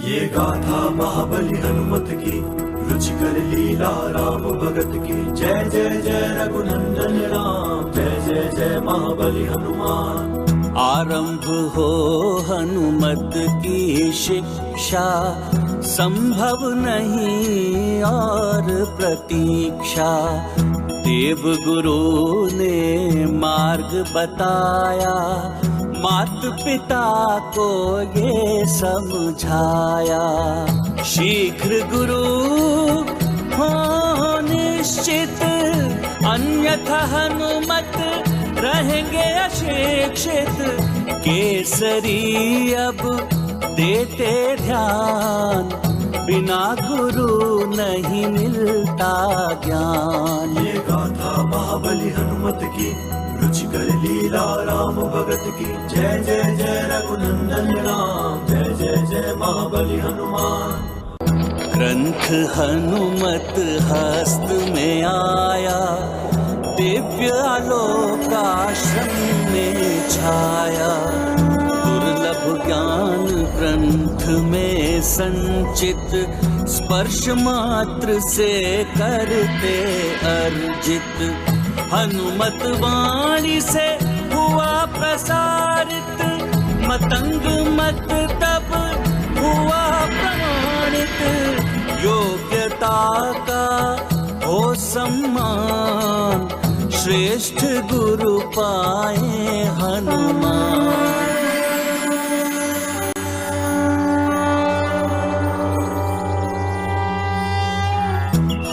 ये गाथा महाबली हनुमत की, रुचिकर लीला राम भगत की। जय जय जय रघुनंदन राम, जय जय जय महाबली हनुमान। आरंभ हो हनुमत की शिक्षा, संभव नहीं और प्रतीक्षा। देव गुरु ने मार्ग बताया, मात पिता को ये समझाया। शीघ्र गुरु हो निश्चित, अन्यथा हनुमत रहेंगे अशिक्षित। केसरी अब देते ध्यान, बिना गुरु नहीं मिलता ज्ञान। ये गाथा महाबली हनुमत की, रुचिकर लीला राम भगत की। जय जय जय रघुनंदन राम, जय जय जय महाबली हनुमान। ग्रंथ हनुमत हस्त में आया, दिव्य आलोक आश्रम में छाया। दुर्लभ ज्ञान ग्रंथ में संचित, स्पर्श मात्र से करते अर्जित। हनुमत वाणी से हुआ प्रसारित, मतंग मत तब हुआ प्रमाणित। योग्यता का हो सम्मान, श्रेष्ठ गुरु पाए हनुमान।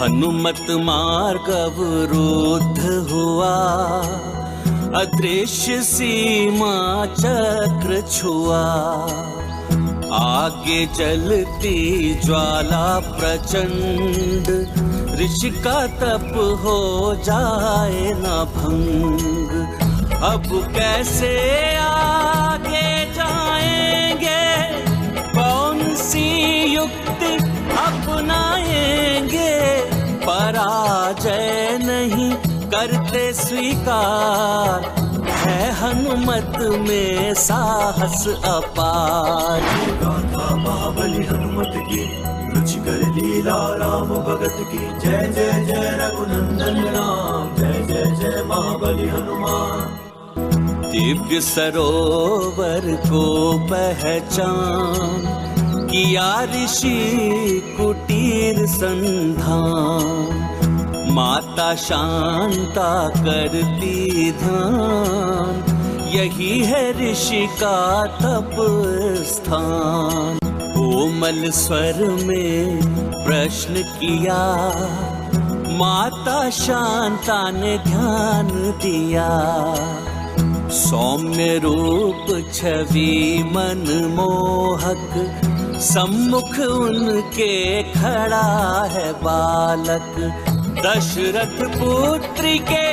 हनुमत मार्ग अवरुद्ध हुआ, अदृश्य सीमा चक्र छुआ। आगे चलती ज्वाला प्रचंड, ऋषि का तप हो जाए न भंग। अब कैसे आगे जाएंगे, कौन सी युक्ति अपनाएंगे। पराजय नहीं करते स्वीकार, है हनुमत में साहस अपार। गाथा महाबली हनुमत की, रुचिकर लीला राम भगत की। जय जय जय रघुनंदन राम, जय जय जय महाबली हनुमान। दिव्य सरोवर को पहचान, किया ऋषि कुटीर संधान। माता शांता करती ध्यान, यही है ऋषि का तप स्थान। कोमल स्वर में प्रश्न किया, माता शांता ने ध्यान दिया। सौम्य रूप छवि मनमोहक, सम्मुख उनके खड़ा है बालक। दशरथ पुत्री के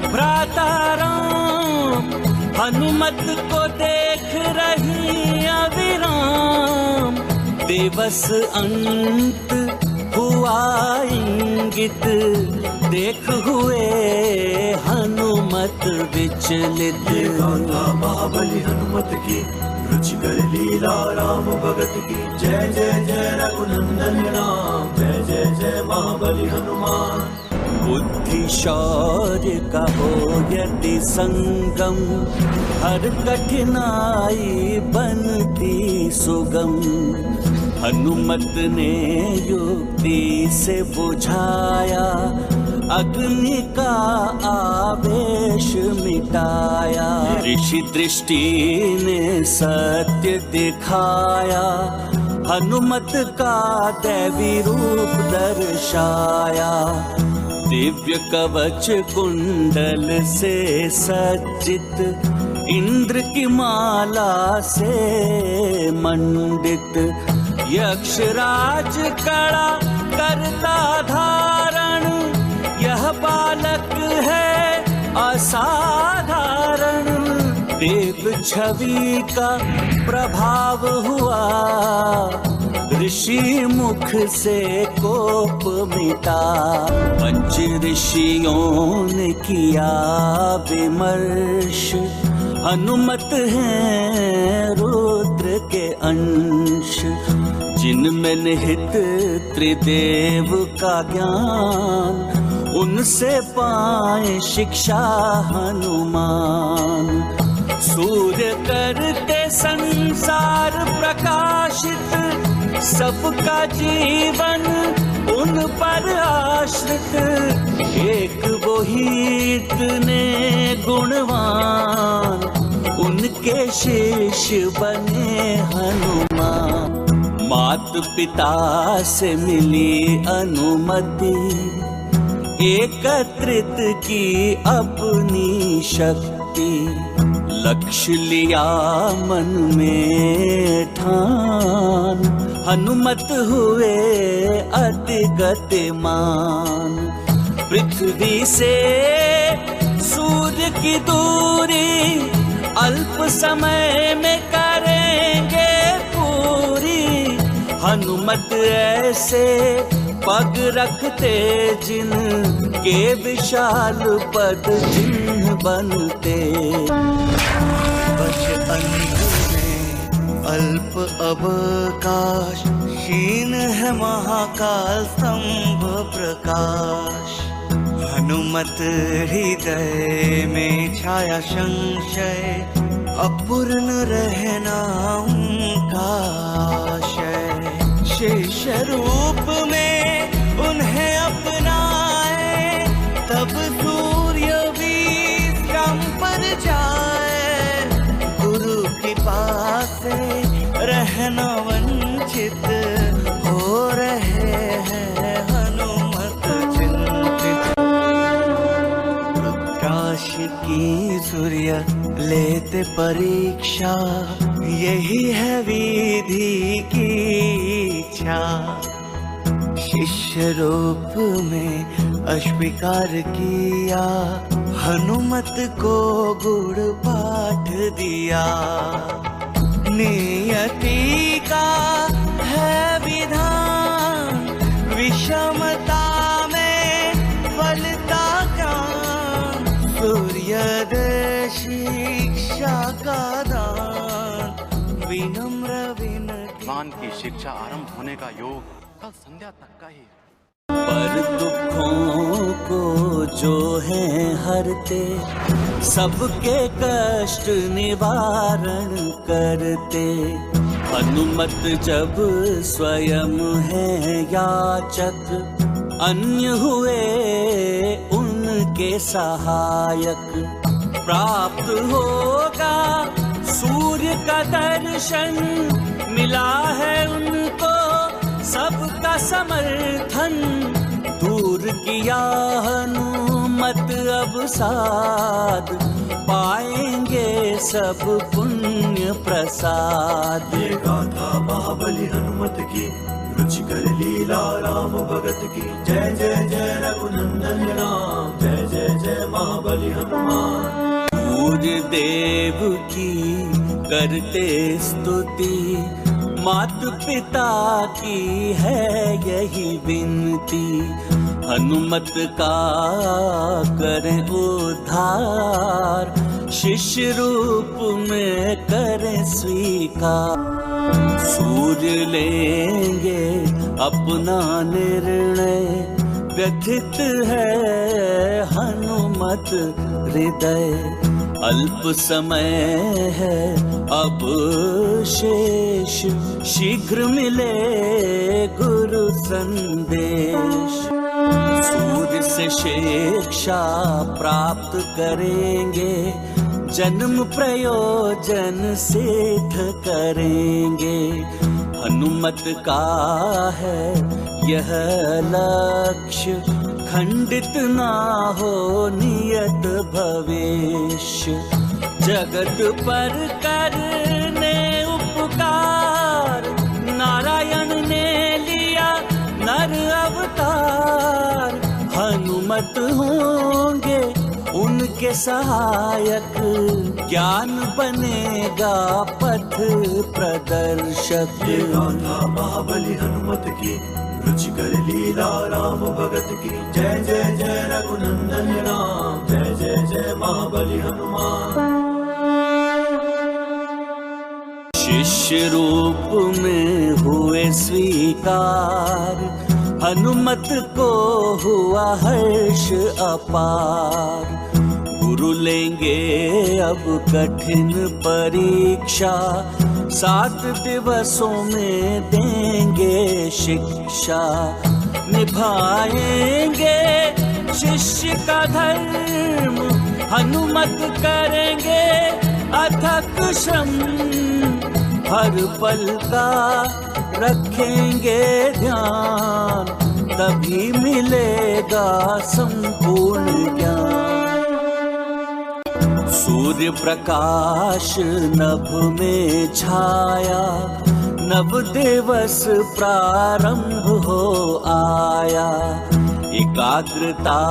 भ्राता राम, हनुमत को देख रही अविराम। दिवस अंत हुआ इंगित, देख हुए हनुमत विचलित। गाथा महाबली हनुमत की, रुचिकर लीला राम भगत की। जय जय जय रघुनंदन राम, जय जय जय महाबली हनुमान। बुद्धि शौर्य का हो यदि संगम, हर कठिनाई बनती सुगम। हनुमत ने युक्ति से बुझाया, अग्नि का आवेश मिटाया। ऋषि दृष्टि ने सत्य दिखाया, हनुमत का दैवी रूप दर्शाया। दिव्य कवच कुंडल से सज्जित, इंद्र की माला से मंडित। यक्षराज कड़ा करता धारण, यह बालक है असाधारण। देव छवि का प्रभाव हुआ, ऋषि मुख से कोप मिटा। पंच ऋषियों ने किया विमर्श, हनुमत हैं रुद्र के अंश। जिनमें निहित त्रिदेव का ज्ञान, उनसे पाए शिक्षा हनुमान। सूर्य करते संसार प्रकाशित, सबका जीवन उन पर आश्रित। एक वो ही इतने गुणवान, उनके शिष्य बने हनुमान। मात पिता से मिली अनुमति, एकत्रित की अपनी शक्ति। लक्ष्य लिया मन में ठान, हनुमत हुए अति गतिमान। पृथ्वी से सूर्य की दूरी, अल्प समय में करेंगे पूरी। हनुमत ऐसे पग रखते, जिन के विशाल पद चिन्ह बनते। बच अंत में अल्प अवकाश, क्षीण है महाकाल स्तंभ प्रकाश। हनुमत हृदय में छाया संशय, अपूर्ण रहना उनका आशय। शिष्य रूप में उन्हें अपनाए, तब सूर्य भी स्तंभ पर जाए। गुरु कृपा से रहना वंचित, हो रहे हैं हनुमत चिंतित। प्रकाश की सूर्य लेते परीक्षा, यही है विधि की इच्छा। शिष्य रूप में अस्वीकार किया, हनुमत को गुण पाठ दिया। नियति का है विधान, विषमता में फलता ज्ञान। सूर्योदय शिक्षा का दान, विनम्र विनती। ज्ञान की शिक्षा आरंभ होने का योग कल संध्या तक का ही। पर दुखों को जो है हरते, सबके कष्ट निवारण करते। हनुमत जब स्वयं है याचक, अन्य हुए उनके सहायक। प्राप्त होगा सूर्य का दर्शन, मिला है उनको सबका समर्थन। दूर किया हनुमत अब साध, पाएंगे सब पुण्य प्रसाद। ये गाथा महाबली हनुमत की, रुचिकर लीला राम भगत की। जय जय जय रघुनंदन राम, जय जय जय महाबली हनुमान। सूर्य देव की करते स्तुति, मात पिता की है यही विनती। हनुमत का करें उद्धार, शिष्य रूप में करें स्वीकार। सूर्य लेंगे अपना निर्णय, व्यथित है हनुमत हृदय। अल्प समय है अब शेष, शीघ्र मिले गुरु संदेश। सूर्य से शिक्षा प्राप्त करेंगे, जन्म प्रयोजन सिद्ध करेंगे। हनुमत का है यह लक्ष्य, खंडित ना हो नियत भविष्य। जगत पर करने उपकार, नारायण ने लिया नर अवतार। हनुमत होंगे उनके सहायक, ज्ञान बनेगा पथ प्रदर्शक। ये गाथा महाबली हनुमत की, रुचिकर लीला राम भगत की। जय जय जय रघुनंदन राम, जय जय जय महाबली हनुमान। शिष्य रूप में हुए स्वीकार, हनुमत को हुआ हर्ष अपार। गुरु लेंगे अब कठिन परीक्षा, 7 दिवसों में देंगे शिक्षा। निभाएंगे शिष्य का धर्म, हनुमत करेंगे अथक श्रम। हर पल का रखेंगे ध्यान, तभी मिलेगा संपूर्ण ज्ञान। सूर्य प्रकाश नभ में छाया, नव दिवस प्रारंभ हो आया। एकाग्रता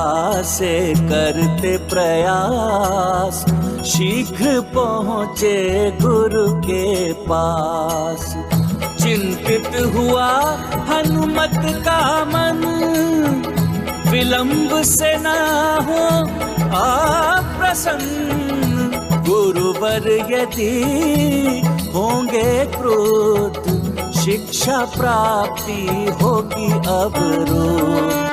से करते प्रयास, शीघ्र पहुँचे गुरु के पास। चिंतित हुआ हनुमत का मन, विलंब से न हो अप्रसन्न। गुरुवर यदि होंगे क्रोध, शिक्षा प्राप्ति होगी अवरोध।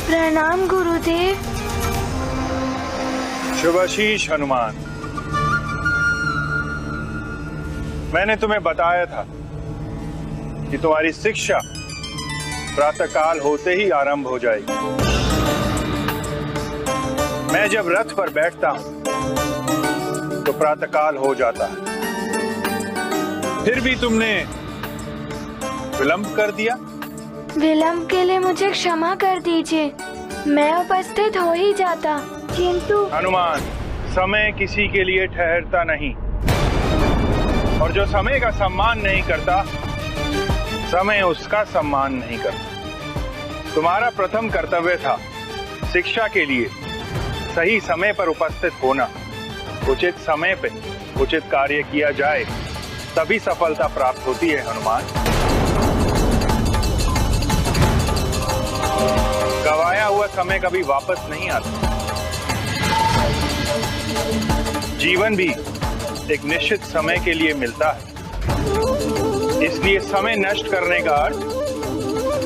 प्रणाम गुरुदेव। शुभाशीष हनुमान, मैंने तुम्हें बताया था कि तुम्हारी शिक्षा प्रातःकाल होते ही आरंभ हो जाएगी। मैं जब रथ पर बैठता हूं तो प्रातःकाल हो जाता है, फिर भी तुमने विलंब कर दिया। विलंब के लिए मुझे क्षमा कर दीजिए, मैं उपस्थित हो ही जाता, किंतु। हनुमान, समय किसी के लिए ठहरता नहीं, और जो समय का सम्मान नहीं करता, समय उसका सम्मान नहीं करता। तुम्हारा प्रथम कर्तव्य था शिक्षा के लिए सही समय पर उपस्थित होना। उचित समय पे उचित कार्य किया जाए, तभी सफलता प्राप्त होती है हनुमान। गवाया हुआ समय कभी वापस नहीं आता। जीवन भी एक निश्चित समय के लिए मिलता है, इसलिए समय नष्ट करने का अर्थ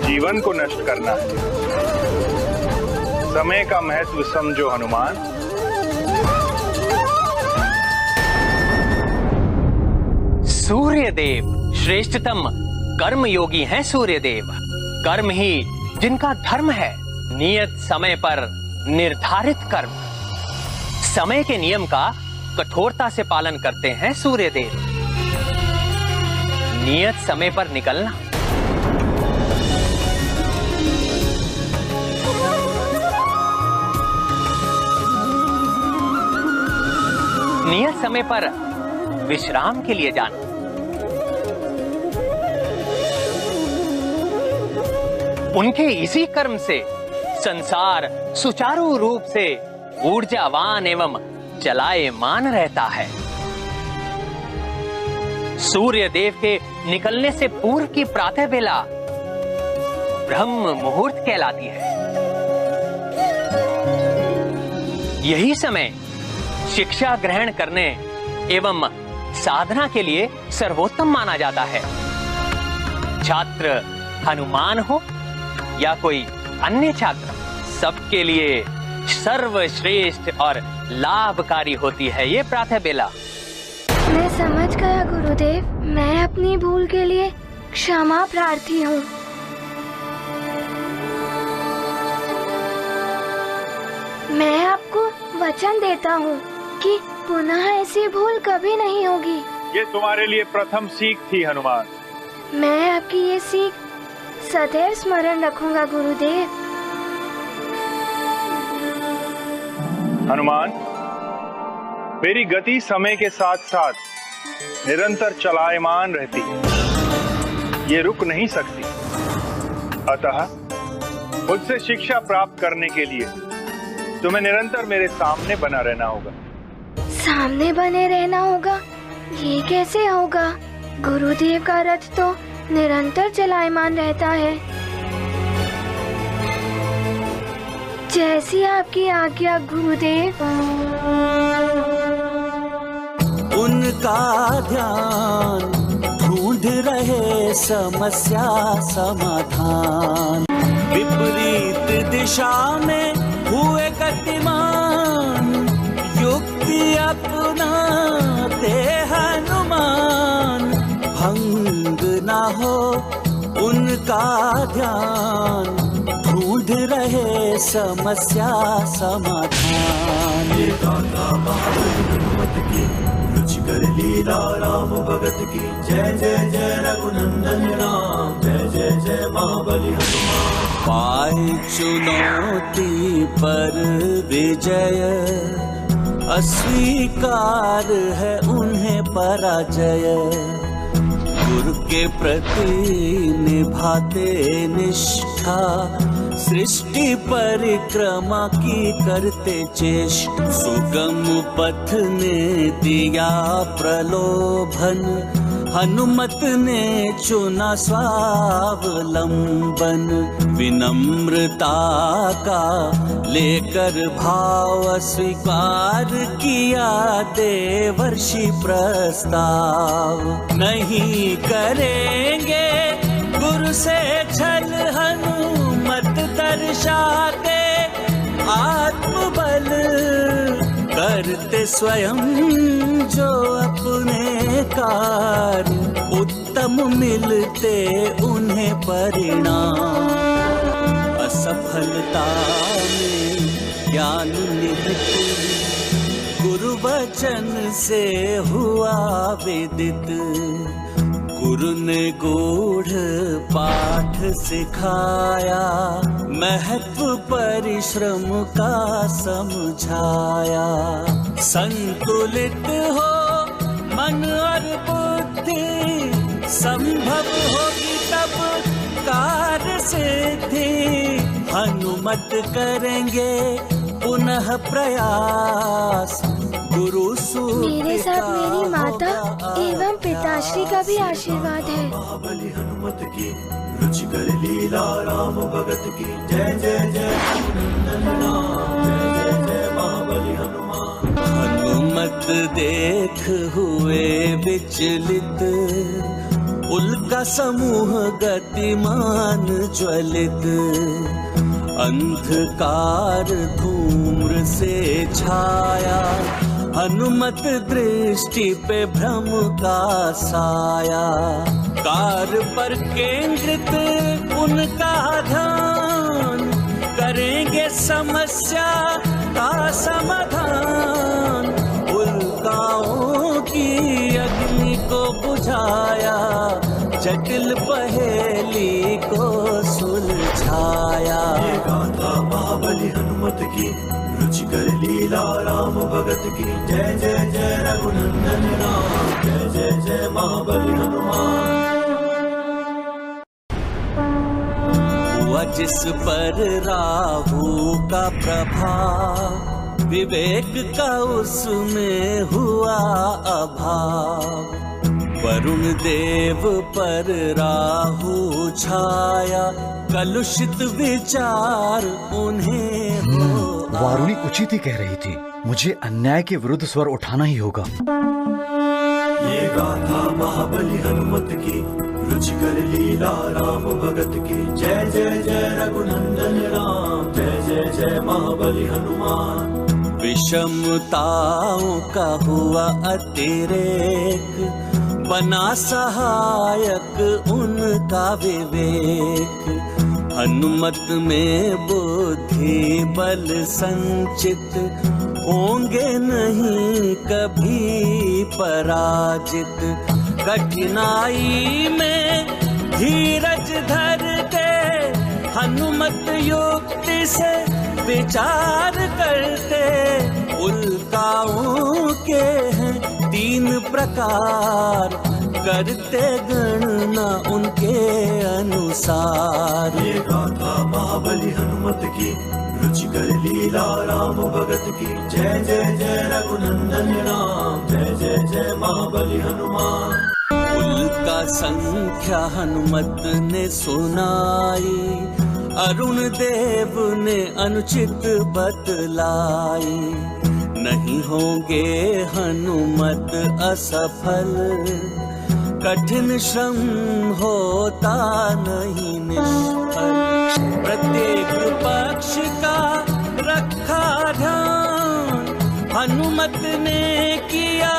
जीवन को नष्ट करना है। समय का महत्व समझो हनुमान। सूर्यदेव श्रेष्ठतम कर्म योगी हैं। सूर्यदेव कर्म ही जिनका धर्म है, नियत समय पर निर्धारित कर्म। समय के नियम का कठोरता से पालन करते हैं सूर्यदेव। नियत समय पर निकलना, नियत समय पर विश्राम के लिए जाना, उनके इसी कर्म से संसार सुचारू रूप से ऊर्जावान एवं चलायमान रहता है। सूर्य देव के निकलने से पूर्व की प्रातः बेला ब्रह्म मुहूर्त कहलाती है। यही समय शिक्षा ग्रहण करने एवं साधना के लिए सर्वोत्तम माना जाता है। छात्र हनुमान हो या कोई अन्य छात्र, सबके लिए सर्वश्रेष्ठ और लाभकारी होती है ये प्रातः बेला। मैं समझ गया गुरुदेव, मैं अपनी भूल के लिए क्षमा प्रार्थी हूँ। मैं आपको वचन देता हूँ कि पुनः ऐसी भूल कभी नहीं होगी। ये तुम्हारे लिए प्रथम सीख थी हनुमान। मैं आपकी ये सीख सदैव स्मरण रखूंगा गुरुदेव। हनुमान, मेरी गति समय के साथ साथ निरंतर चलायमान रहती है, ये रुक नहीं सकती। अतः मुझसे शिक्षा प्राप्त करने के लिए तुम्हें निरंतर मेरे सामने बना रहना होगा। सामने बने रहना होगा? ये कैसे होगा? गुरुदेव का रथ तो निरंतर चलायमान रहता है। जैसी आपकी आज्ञा गुरुदेव। उनका ध्यान ढूंढ रहे समस्या समाधान, विपरीत दिशा में हुए गतिमान, युक्ति अपनाते हनुमान, भंग ना हो उनका ध्यान, ढूंढ रहे समस्या समाधान। ये गाथा महाबली हनुमत की, रुचिकर लीला राम भगत की। जय जय जय रघुनंदन राम, जय जय जय महाबली हनुमान। पाए चुनौती पर विजय, अस्वीकार है उन्हें पराजय, गुरु के प्रति निभाते निष्ठा, सृष्टि परिक्रमा की करते चेष्टा, सुगम पथ ने दिया प्रलोभन, हनुमत ने चुना स्वावलंबन, विनम्रता का लेकर भाव स्वीकार किया देवर्षि प्रस्ताव, नहीं करेंगे गुरु से छल, हनुमत दर्शाते आत्मबल, करते स्वयं जो अपने कार्य, उत्तम मिलते उन्हें परिणाम, असफलता में ज्ञान निहित, गुरु वचन से हुआ विदित, गुरु ने गूढ़ पाठ सिखाया, महत्व परिश्रम का समझाया, संतुलित हो मन और बुद्धि, संभव होगी तब कार्य सिद्धि, हनुमत करेंगे पुनः प्रयास, गुरु मेरे साथ मेरी माता एवं पिताश्री का भी आशीर्वाद है। महाबली हनुमत की, रुचिकर लीला राम भगत की। जय जय जय रघुनंदन राम, जय जय जय महाबली हनुमान। हनुमत देख हुए विचलित, उल्का समूह गतिमान ज्वलित, अंधकार धूम्र से छाया, हनुमत दृष्टि पे भ्रम का साया, कार्य पर केंद्रित उनका ध्यान, करेंगे समस्या का समाधान, उल्काओं की अग्नि को बुझाया, जटिल पहेली को सुलझाया। ये गाथा महाबली हनुमत की, रुचिकर लीला राम भगत की। जय जय जय रघुनंदन राम, जय जय जय महाबली हनुमान। हुआ जिस पर राहु का प्रभाव, विवेक का उसमें हुआ अभाव, वरुण देव पर राहु छाया, कलुषित विचार उन्हें हो। वारुणी उचित ही कह रही थी, मुझे अन्याय के विरुद्ध स्वर उठाना ही होगा। ये गाथा महाबली हनुमत की, रुचिकर लीला राम भगत की। जय जय जय रघुनंदन राम, जय जय जय महाबली हनुमान। विषमताओं का हुआ अतिरेक, बना सहायक उनका विवेक, हनुमत में बुद्धि बल संचित, होंगे नहीं कभी पराजित, कठिनाई में धीरज धरते, हनुमत युक्ति से विचार करते, उल्काओं के हैं 3 प्रकार, करते गणना उनके अनुसार। ये गाथा महाबली हनुमत की, रुचिकर लीला राम भगत की। जय जय जय रघुनंदन राम, जय जय जय महाबली हनुमान। का संख्या हनुमत ने सुनाई, अरुण देव ने अनुचित बतलाई। नहीं होंगे हनुमत असफल, कठिन श्रम होता नहीं निष्फल। प्रत्येक पक्ष का रखा ध्यान, हनुमत ने किया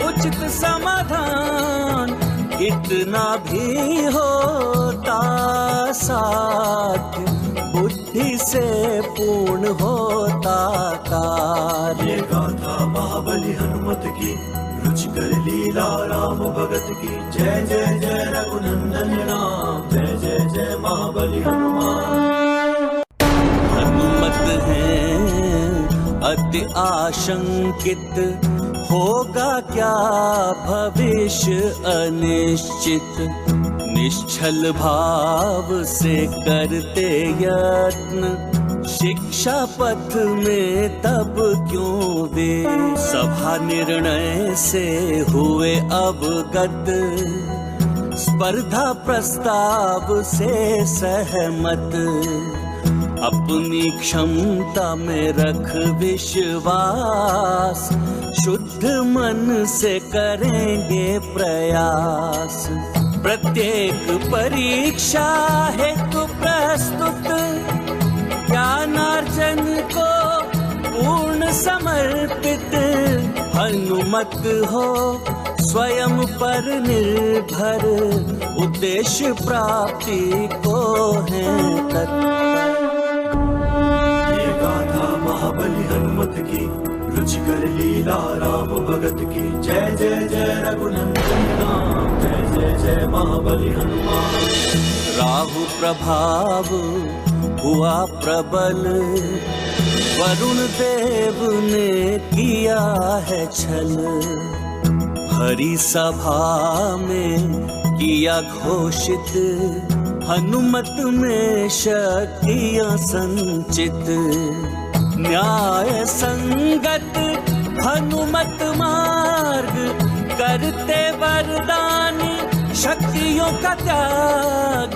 उचित समाधान। इतना भी होता साध्य, बुद्धि से पूर्ण होता कार्य। ये गाथा महाबली हनुमत की, रुचिकर लीला राम भगत की। जय जय जय रघुनंदन राम, जय जय जय महाबली हनुमान। हनुमत है अति आशंकित, होगा क्या भविष्य अनिश्चित। निश्चल भाव से करते यत्न, शिक्षा पथ में तब क्यों वे। सभा निर्णय से हुए अवगत, स्पर्धा प्रस्ताव से सहमत। अपनी क्षमता में रख विश्वास, शुद्ध मन से करेंगे प्रयास। प्रत्येक परीक्षा हेतु प्रस्तुत, ज्ञानार्जन को पूर्ण समर्पित। हनुमत हो स्वयं पर निर्भर, उद्देश्य प्राप्ति को है तत्पर। ये गाथा महाबली हनुमत की, रुचिकर लीला राम भगत की। जय जय जय रघुनंदन राम, जय जय जय महाबली हनुमान। राहु प्रभाव हुआ प्रबल, वरुण देव ने किया है छल। हरि सभा में किया घोषित, हनुमत में शक्तियां संचित। न्याय संगत हनुमत मार्ग, करते वरदान शक्तियों का त्याग।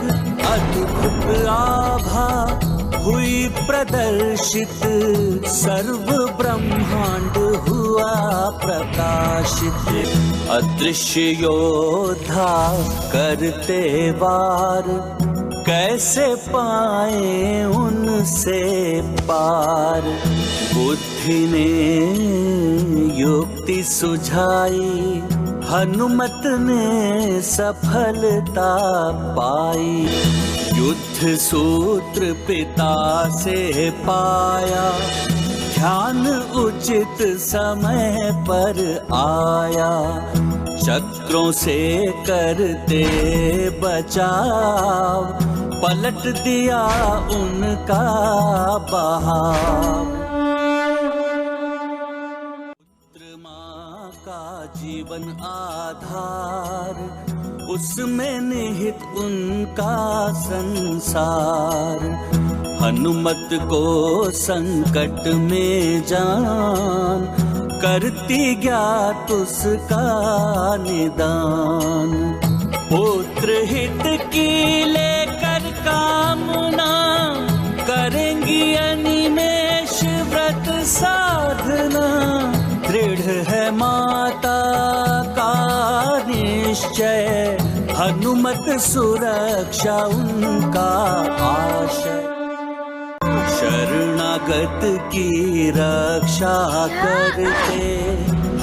अद्भुत आभा हुई प्रदर्शित, सर्व ब्रह्मांड हुआ प्रकाशित। अदृश्य योद्धा करते वार, कैसे पाए उनसे पार। बुद्धि ने युक्ति सुझाई, हनुमत ने सफलता पाई। युद्ध सूत्र पिता से पाया, ध्यान उचित समय पर आया। चक्रों से करते बचाव, पलट दिया उनका बहाव। पुत्र माँ का जीवन आधार, उसमें निहित उनका संसार। हनुमत को संकट में जान, करती ज्ञात उसका निदान। पुत्र हित की लेकर कामना, करेंगी अनिमेष व्रत साधना। दृढ़ है माता का निश्चय, हनुमत सुरक्षा उनका आशय। शरणागत की रक्षा करते,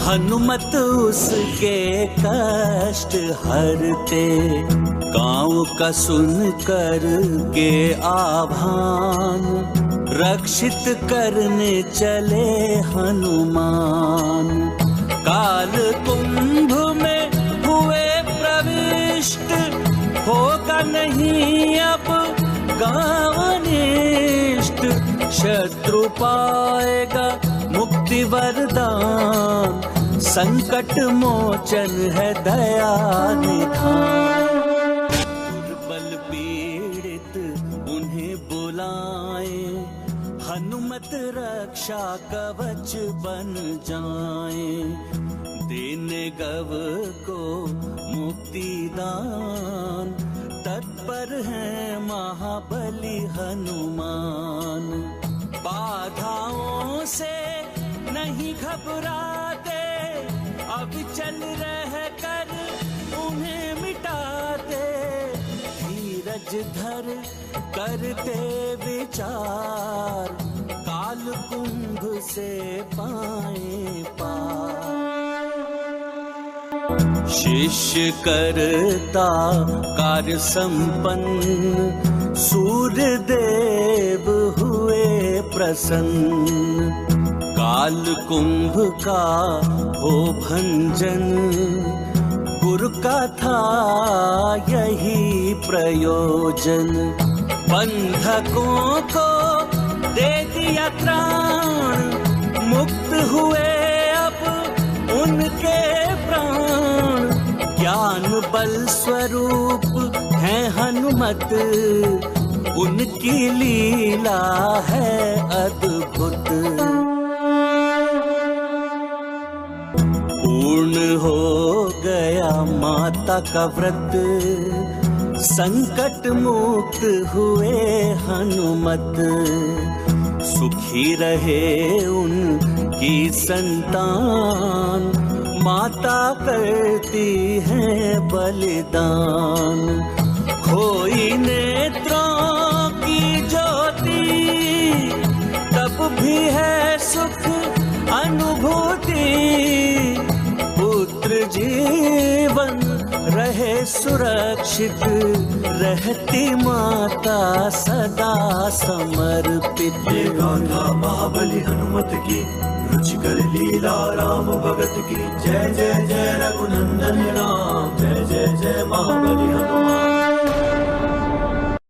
हनुमत उसके कष्ट हरते। गाँव का सुन कर के आभान, रक्षित करने चले हनुमान। काल कुंभ में हुए प्रविष्ट, होगा नहीं अब गाँव निष्ठ। शत्रु पाएगा मुक्ति वरदान, संकट मोचन है दया निधान। दुर्बल पीड़ित उन्हें बुलाए, हनुमत रक्षा कवच बन जाए। देने गव को मुक्ति दान, तत्पर है महाबली हनुमान। बाधाओं से नहीं घबराते, अब चल रह कर उन्हें मिटाते। धीरज धर करते विचार, काल कुंभ से पाए पार। शिष्य करता कार्य संपन्न, सूर्य देव हुए प्रसन्न। काल कुंभ का हो भंजन, गुरु का था यही प्रयोजन। बंधकों को दे दिया त्राण, मुक्त हुए अब उनके प्राण। ज्ञान बल स्वरूप है हनुमत, उनकी लीला है अद्भुत। पूर्ण हो गया माता का व्रत, संकट मुक्त हुए हनुमत। सुखी रहे उनकी संतान, माता करती है बलिदान। खोई नेत्रों की ज्योति, तब भी है सुख अनुभूति। पुत्र जीवन रहे सुरक्षित, रहती माता सदा समर्पित। ये गाथा महाबली हनुमत की, रुचिकर लीला राम भगत की। जय जय जय रघुनंदन राम, जय जय जय महाबली हनुमान।